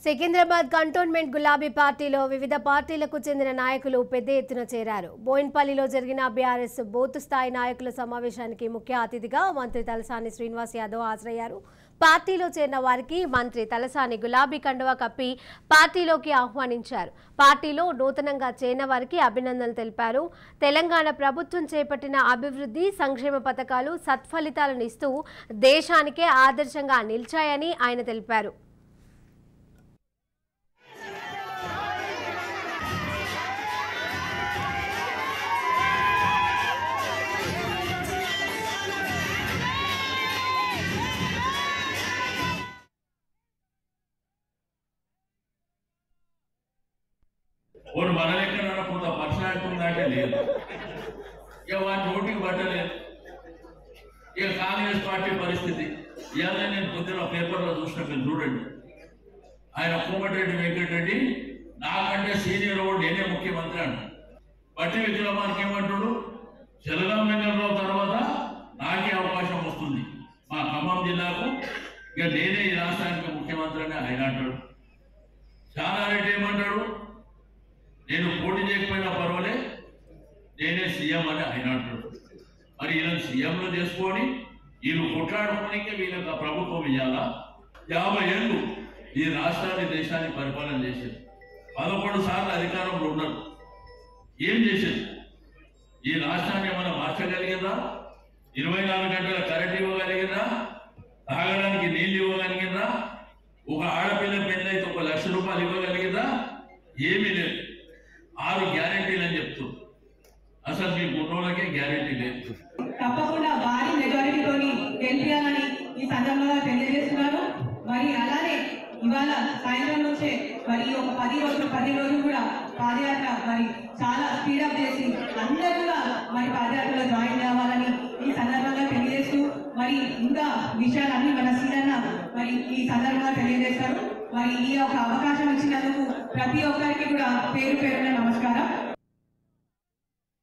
Secunderabad cantonment గులాబీ పార్టీలో వివిధ పార్టీలకు చెందిన నాయకులు పెద్ద ఎత్తున చేరారు. బోయిన్పల్లిలో జరిగిన బీఆర్ఎస్ బూత్ స్థాయి నాయకుల సమావేశానికి ముఖ్య అతిథిగా మంత్రి తలసాని శ్రీనివాస్ యాదవ్ హాజరయ్యారు. పార్టీలో చేరిన వారికి మంత్రి తలసాని గులాబీ కండువా కప్పి పార్టీలోకి ఆహ్వానించారు. పార్టీలో నూతనంగా చేరిన వారికి అభినందనలు తెలిపారు. తెలంగాణ ప్రభుత్వం చేపట్టిన అభివృద్ధి సంక్షేమ పథకాలు సత్ఫలితాలను ఇస్తూ దేశానికే ఆదర్శంగా నిలిచాయని ఆయన తెలిపారు. और मन लेकर కొంత పర్సనాలిటీ ఉందంటే లేదు. ఇక వాటి ఓటింగ్ పట్టలేదు. ఇక కాంగ్రెస్ పార్టీ పరిస్థితి ఇవాళ నేను పొద్దున పేపర్లో చూసిన, మీరు చూడండి. ఆయన కోమటిరెడ్డి వెంకటరెడ్డి నాకంటే సీనియర్ ఓడు, నేనే ముఖ్యమంత్రి అంట. పట్టి విక్రమార్కి ఏమంటాడు, జలగాం వెంకటరావు తర్వాత నాకే అవకాశం వస్తుంది మా ఖమ్మం జిల్లాకు, ఇక నేనే ఈ రాష్ట్రానికి ముఖ్యమంత్రి అని ఆయన అంటాడు. చాలారెడ్డి ఏమంటాడు, నేను పోటీ చేయకపోయినా పర్వాలే, నేనే సీఎం అని ఆయన అంటాడు. మరి వీళ్ళని సీఎంలో చేసుకొని వీళ్ళు కొట్లాడుకోనికే వీళ్ళకి ప్రభుత్వం ఇవ్వాలా? 50 ఏళ్ళు ఈ రాష్ట్రాన్ని దేశాన్ని పరిపాలన చేసేది, 11 సార్లు అధికారంలో ఉన్నారు. ఏం చేసేది? ఈ రాష్ట్రాన్ని ఏమైనా మార్చగలిగిందా? 24 గంటల కరెంట్ ఇవ్వగలిగిందా? తాగడానికి నీళ్ళు ఇవ్వగలిగిందా? ఒక ఆడపిల్ల పెళ్ళైతే 1 లక్ష రూపాయలు ఇవ్వగలిగిందా? ఏమీ లేదు. 6 గ్యారెంటీలు అని చెప్తూ అసలు మీ గుణోళ్ళకే గ్యారెంటీ లేదు. తప్పకుండా భారీ మెజారిటీతోని గెలిపించాలని ఈ సందర్భంగా తెలియజేస్తున్నారు. మరి అలానే ఇవాళ సాయంత్రం నుంచే మరి ఒక 10 రోజులు కూడా పాదయాత్ర మరి చాలా స్పీడప్ చేసి అందరూ కూడా మరి పాదయాత్రలో జాయిన్ అవ్వాలని ఈ సందర్భంగా తెలియజేస్తూ మరి ఇంకా విషయాలన్నీ మన సీనన్న మరి ఈ సందర్భంగా తెలియజేస్తారు. మరి ఈ యొక్క అవకాశం ఇచ్చినందుకు ప్రతి ఒక్కరికి కూడా పేరు పేరున నమస్కారం.